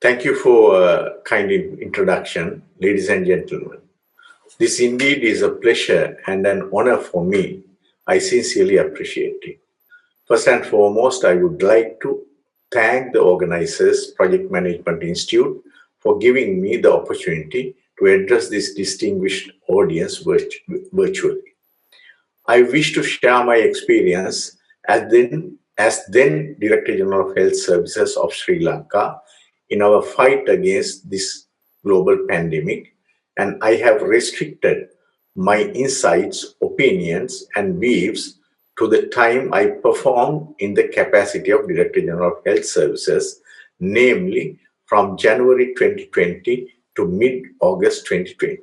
Thank you for a kind introduction, ladies and gentlemen. This indeed is a pleasure and an honor for me. I sincerely appreciate it. First and foremost, I would like to thank the organizers, Project Management Institute, for giving me the opportunity to address this distinguished audience virtually. I wish to share my experience as then Director General of Health Services of Sri Lanka in our fight against this global pandemic, and I have restricted my insights, opinions, and views to the time I performed in the capacity of Director General of Health Services, namely from January 2020 to mid-August 2020.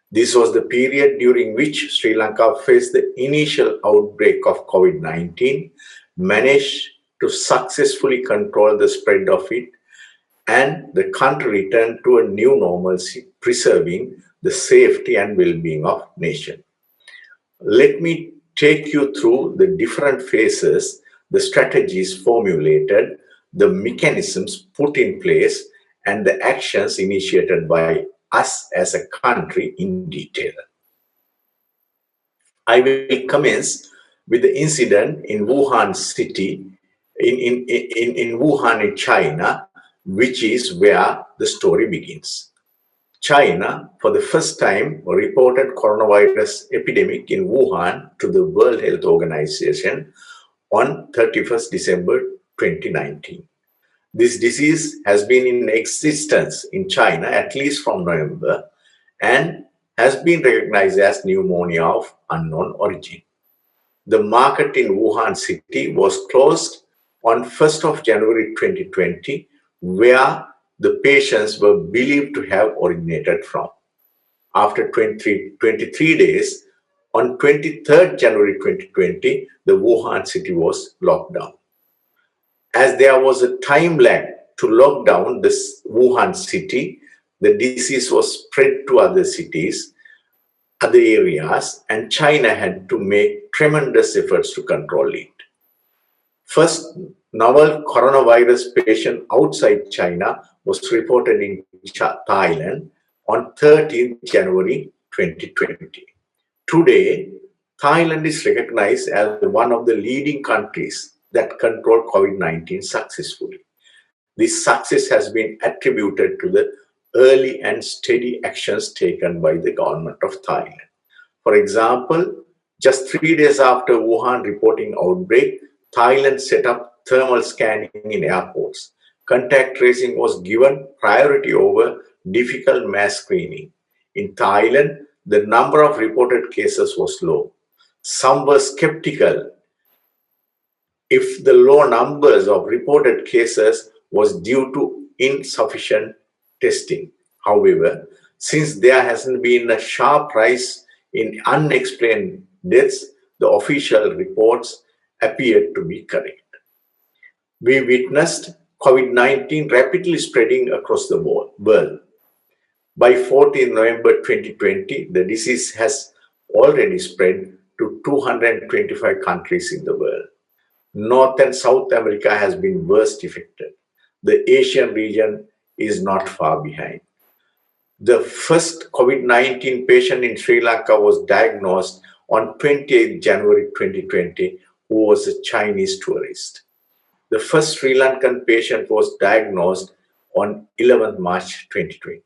This was the period during which Sri Lanka faced the initial outbreak of COVID-19, managed to successfully control the spread of it, and the country returned to a new normalcy, preserving the safety and well-being of nation. Let me take you through the different phases, the strategies formulated, the mechanisms put in place, and the actions initiated by us as a country in detail. I will commence with the incident in Wuhan city, in Wuhan in China, which is where the story begins. China, for the first time, reported coronavirus epidemic in Wuhan to the World Health Organization on 31st December 2019. This disease has been in existence in China at least from November and has been recognized as pneumonia of unknown origin. The market in Wuhan city was closed on 1st of January 2020, where the patients were believed to have originated from. After 23 days, on 23rd January 2020, the Wuhan city was locked down. As there was a time lag to lock down this Wuhan city, the disease was spread to other cities, other areas, and China had to make tremendous efforts to control it. First novel coronavirus patient outside China was reported in Thailand on 13th January 2020. Today, Thailand is recognized as one of the leading countries that control COVID-19 successfully. This success has been attributed to the early and steady actions taken by the government of Thailand. For example, just 3 days after Wuhan reporting outbreak, Thailand set up thermal scanning in airports. Contact tracing was given priority over difficult mass screening. In Thailand, the number of reported cases was low. Some were skeptical if the low numbers of reported cases was due to insufficient testing. However, since there hasn't been a sharp rise in unexplained deaths, the official reports appeared to be correct. We witnessed COVID-19 rapidly spreading across the world. By 14 November 2020, the disease has already spread to 225 countries in the world. North and South America has been worst affected. The Asian region is not far behind. The first COVID-19 patient in Sri Lanka was diagnosed on 28 January 2020, who was a Chinese tourist. The first Sri Lankan patient was diagnosed on 11 March 2020.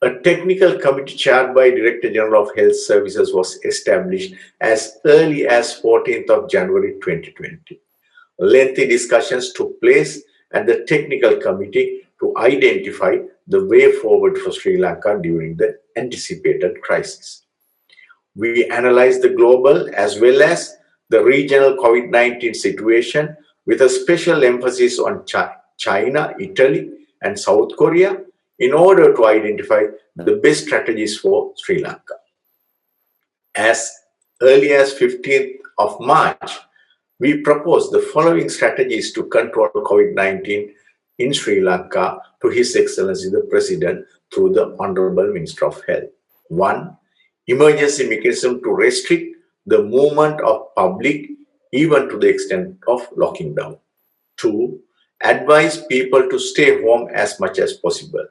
A technical committee chaired by Director General of Health Services was established as early as 14th of January 2020. Lengthy discussions took place at the technical committee to identify the way forward for Sri Lanka during the anticipated crisis. We analyzed the global as well as the regional COVID-19 situation with a special emphasis on China, Italy, and South Korea in order to identify the best strategies for Sri Lanka. As early as 15th of March, we proposed the following strategies to control COVID-19 in Sri Lanka to His Excellency the President through the Honorable Minister of Health. 1. Emergency mechanism to restrict the movement of public even to the extent of locking down. 2. Advise people to stay home as much as possible.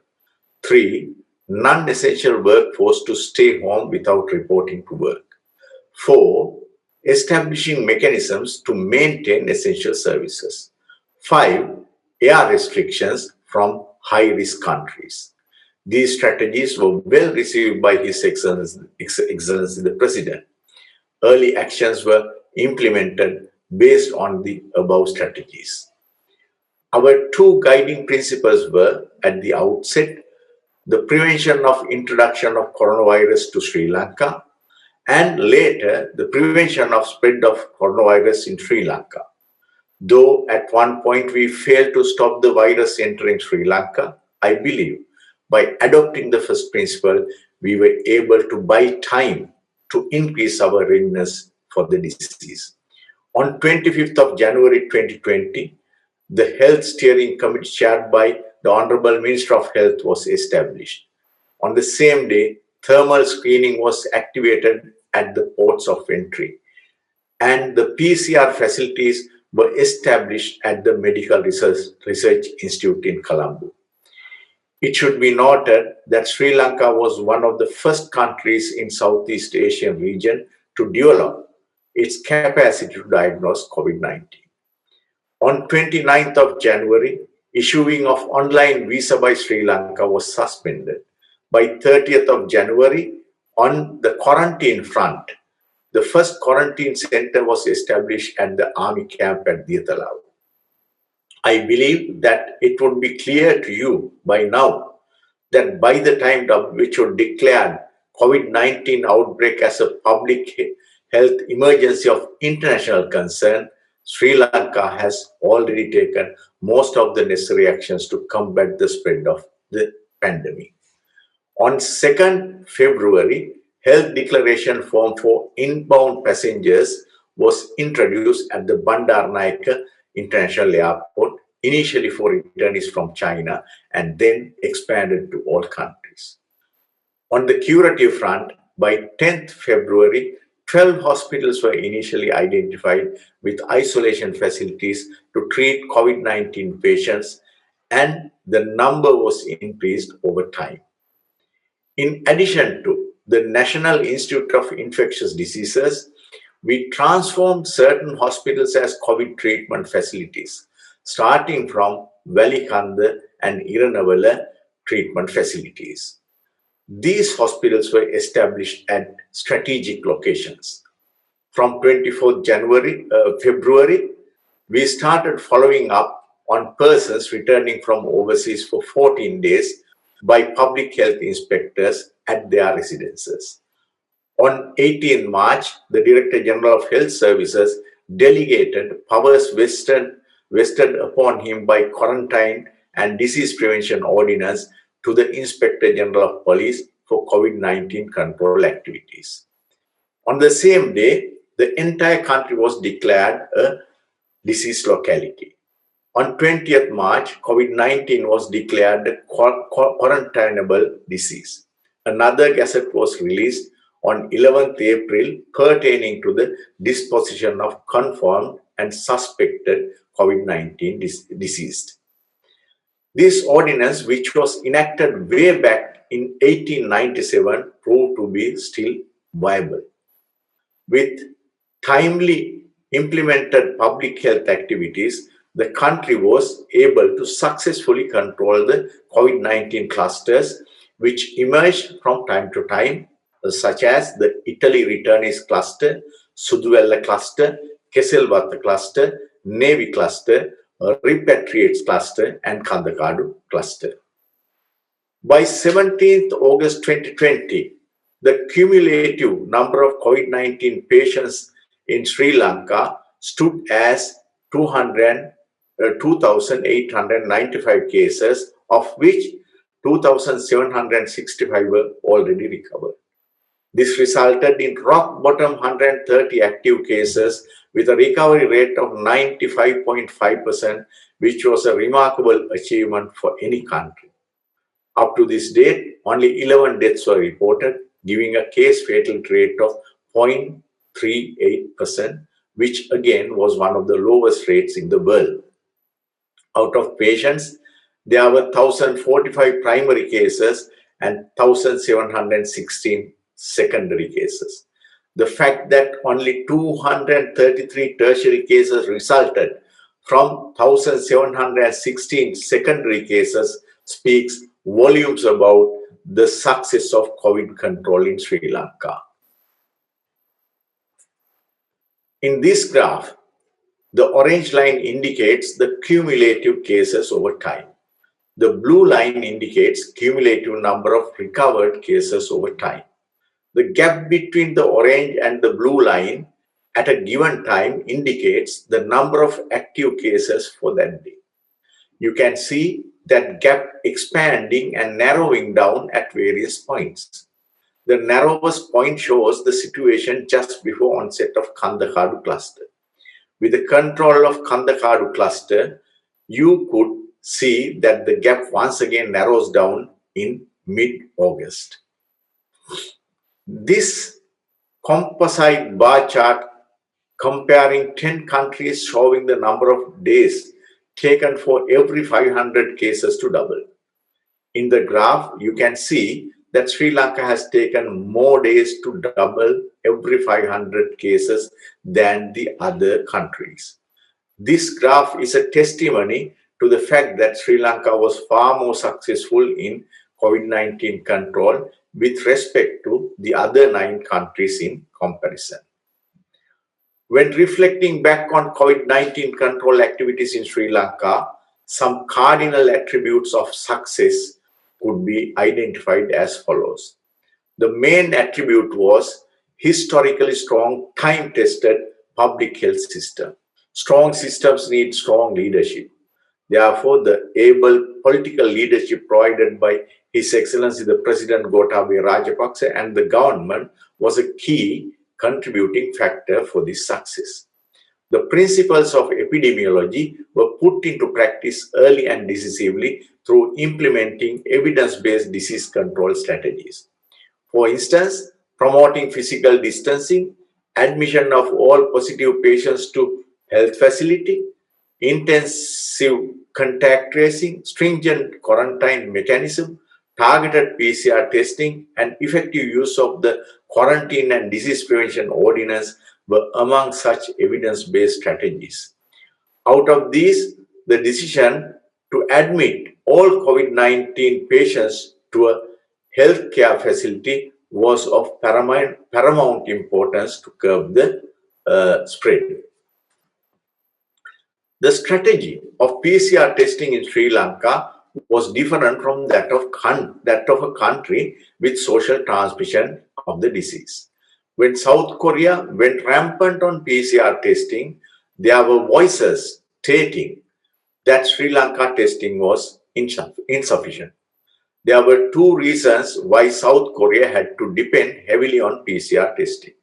3. Non-essential workforce to stay home without reporting to work. 4. Establishing mechanisms to maintain essential services. 5. Air restrictions from high-risk countries. These strategies were well received by His Excellency the President. Early actions were implemented based on the above strategies. Our two guiding principles were, at the outset, the prevention of introduction of coronavirus to Sri Lanka, and later the prevention of spread of coronavirus in Sri Lanka. Though at one point we failed to stop the virus entering Sri Lanka, I believe by adopting the first principle, we were able to buy time to increase our readiness for the disease. On 25th of January 2020, the Health Steering Committee chaired by the Honorable Minister of Health was established. On the same day, thermal screening was activated at the ports of entry, and the PCR facilities were established at the Medical Research Institute in Colombo. It should be noted that Sri Lanka was one of the first countries in Southeast Asian region to develop its capacity to diagnose COVID-19. On 29th of January, issuing of online visa by Sri Lanka was suspended. By 30th of January, on the quarantine front, the first quarantine center was established at the army camp at Dietalav. I believe that it would be clear to you by now that by the time WHO declared COVID-19 outbreak as a public health emergency of international concern, Sri Lanka has already taken most of the necessary actions to combat the spread of the pandemic. On 2nd February, health declaration form for inbound passengers was introduced at the Bandaranaike International Airport, initially for returnees from China and then expanded to all countries. On the curative front, by 10th February, 12 hospitals were initially identified with isolation facilities to treat COVID-19 patients, and the number was increased over time. In addition to the National Institute of Infectious Diseases, we transformed certain hospitals as COVID treatment facilities, starting from Valikanda and Iranavela treatment facilities. These hospitals were established at strategic locations. From 24th February, we started following up on persons returning from overseas for 14 days by public health inspectors at their residences. On 18 March, the Director General of Health Services delegated powers vested upon him by Quarantine and Disease Prevention Ordinance to the Inspector General of Police for COVID-19 control activities. On the same day, the entire country was declared a disease locality. On 20th March, COVID-19 was declared a quarantinable disease. Another gazette was released on 11th April pertaining to the disposition of confirmed and suspected COVID-19 deceased. This ordinance, which was enacted way back in 1897, proved to be still viable. With timely implemented public health activities, the country was able to successfully control the COVID-19 clusters which emerged from time to time, such as the Italy returnees cluster, Suduvella cluster, Keselvatha cluster, Navy cluster, Repatriates cluster, and Kandakadu cluster. By 17th August 2020, the cumulative number of COVID-19 patients in Sri Lanka stood as 2,895 cases, of which 2,765 were already recovered. This resulted in rock bottom 130 active cases with a recovery rate of 95.5%, which was a remarkable achievement for any country. Up to this date, only 11 deaths were reported, giving a case fatality rate of 0.38%, which again was one of the lowest rates in the world. Out of patients, there were 1,045 primary cases and 1,716 secondary cases. The fact that only 233 tertiary cases resulted from 1,716 secondary cases speaks volumes about the success of COVID control in Sri Lanka. In this graph, the orange line indicates the cumulative cases over time. The blue line indicates cumulative number of recovered cases over time. The gap between the orange and the blue line at a given time indicates the number of active cases for that day. You can see that gap expanding and narrowing down at various points. The narrowest point shows the situation just before onset of Kandakadu cluster. With the control of Kandakadu cluster, you could see that the gap once again narrows down in mid-August. This composite bar chart comparing 10 countries showing the number of days taken for every 500 cases to double. In the graph, you can see that Sri Lanka has taken more days to double every 500 cases than the other countries. This graph is a testimony to the fact that Sri Lanka was far more successful in COVID-19 control with respect to the other 9 countries in comparison. When reflecting back on COVID-19 control activities in Sri Lanka, some cardinal attributes of success could be identified as follows. The main attribute was historically strong, time-tested public health system. Strong systems need strong leadership. Therefore, the able political leadership provided by His Excellency the President Gotabaya Rajapaksa and the government was a key contributing factor for this success. The principles of epidemiology were put into practice early and decisively through implementing evidence-based disease control strategies. For instance, promoting physical distancing, admission of all positive patients to health facility, intensive contact tracing, stringent quarantine mechanism, targeted PCR testing, and effective use of the Quarantine and Disease Prevention Ordinance were among such evidence-based strategies. Out of these, the decision to admit all COVID-19 patients to a healthcare facility was of paramount importance to curb the spread. The strategy of PCR testing in Sri Lanka was different from that of a country with social transmission of the disease. When South Korea went rampant on PCR testing, there were voices stating that Sri Lanka testing was insufficient. There were 2 reasons why South Korea had to depend heavily on PCR testing.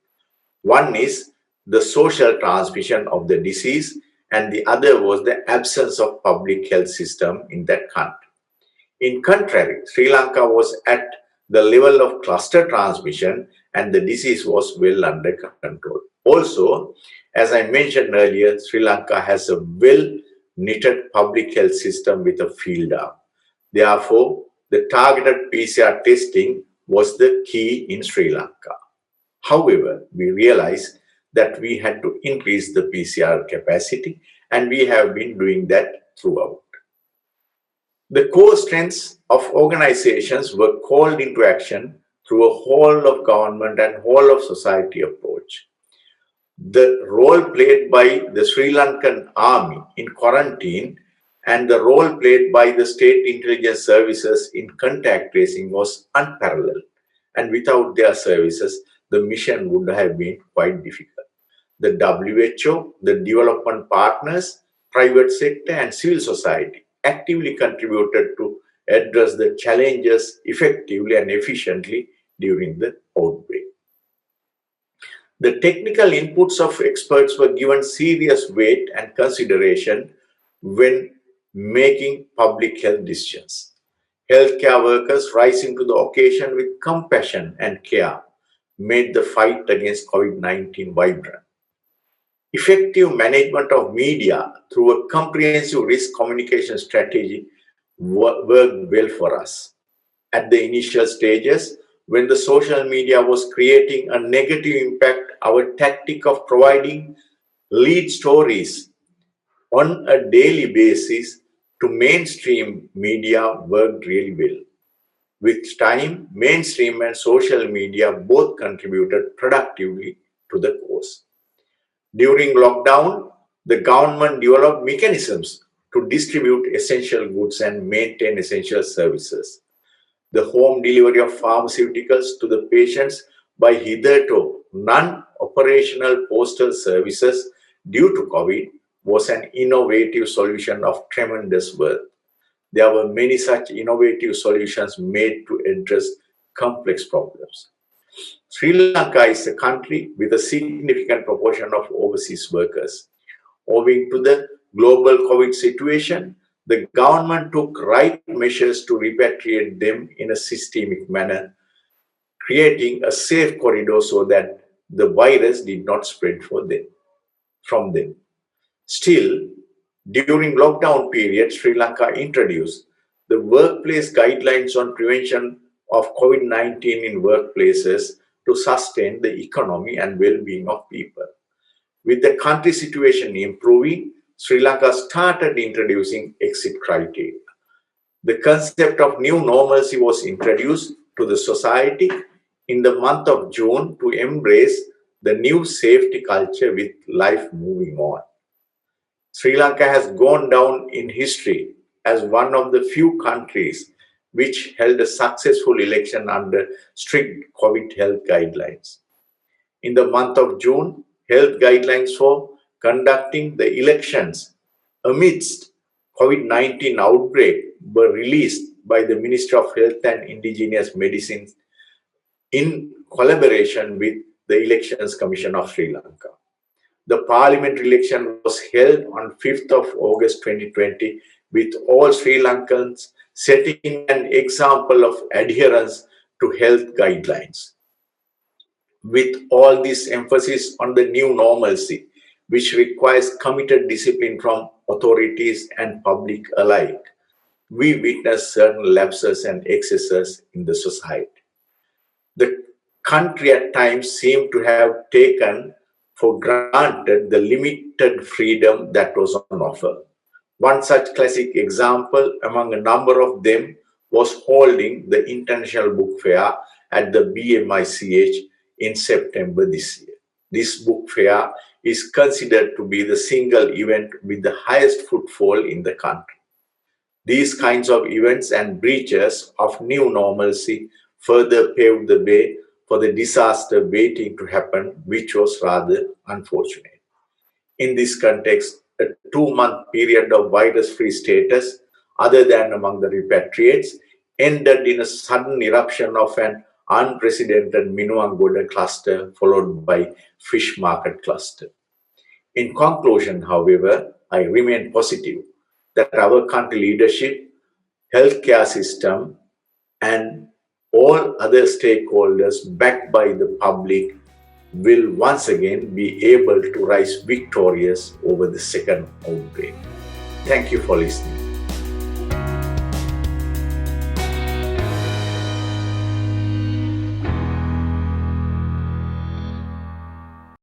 One is the social transmission of the disease, and the other was the absence of public health system in that country. In contrary, Sri Lanka was at the level of cluster transmission and the disease was well under control. Also, as I mentioned earlier, Sri Lanka has a well-knitted public health system with a field arm. Therefore, the targeted PCR testing was the key in Sri Lanka. However, we realized that we had to increase the PCR capacity, and we have been doing that throughout. The core strengths of organizations were called into action through a whole of government and whole of society approach. The role played by the Sri Lankan army in quarantine and the role played by the state intelligence services in contact tracing was unparalleled, and without their services, the mission would have been quite difficult. The WHO, the development partners, private sector and civil society actively contributed to address the challenges effectively and efficiently during the outbreak. The technical inputs of experts were given serious weight and consideration when making public health decisions. Healthcare workers rising to the occasion with compassion and care made the fight against COVID-19 vibrant. Effective management of media through a comprehensive risk communication strategy worked well for us. At the initial stages, when the social media was creating a negative impact, our tactic of providing lead stories on a daily basis to mainstream media worked really well. With time, mainstream and social media both contributed productively to the cause. During lockdown, the government developed mechanisms to distribute essential goods and maintain essential services. The home delivery of pharmaceuticals to the patients by hitherto non-operational postal services due to COVID was an innovative solution of tremendous worth. There were many such innovative solutions made to address complex problems. Sri Lanka is a country with a significant proportion of overseas workers. Owing to the global COVID situation, the government took right measures to repatriate them in a systemic manner, creating a safe corridor so that the virus did not spread from them. Still, during lockdown period, Sri Lanka introduced the workplace guidelines on prevention of COVID-19 in workplaces to sustain the economy and well-being of people. With the country situation improving, Sri Lanka started introducing exit criteria. The concept of new normalcy was introduced to the society in the month of June to embrace the new safety culture with life moving on. Sri Lanka has gone down in history as one of the few countries which held a successful election under strict COVID health guidelines. In the month of June, health guidelines for conducting the elections amidst COVID-19 outbreak were released by the Ministry of Health and Indigenous Medicine in collaboration with the Elections Commission of Sri Lanka. The parliamentary election was held on 5th of August 2020 with all Sri Lankans setting an example of adherence to health guidelines. With all this emphasis on the new normalcy, which requires committed discipline from authorities and public alike, we witness certain lapses and excesses in the society. The country at times seemed to have taken for granted the limited freedom that was on offer. One such classic example among a number of them was holding the International Book Fair at the BMICH in September this year. This book fair is considered to be the single event with the highest footfall in the country. These kinds of events and breaches of new normalcy further paved the way for the disaster waiting to happen, which was rather unfortunate. In this context, a 2-month period of virus-free status, other than among the repatriates, ended in a sudden eruption of an unprecedented Minuangoda cluster followed by fish market cluster. In conclusion, however, I remain positive that our country leadership, healthcare system, and all other stakeholders backed by the public will once again be able to rise victorious over the second outbreak. Thank you for listening.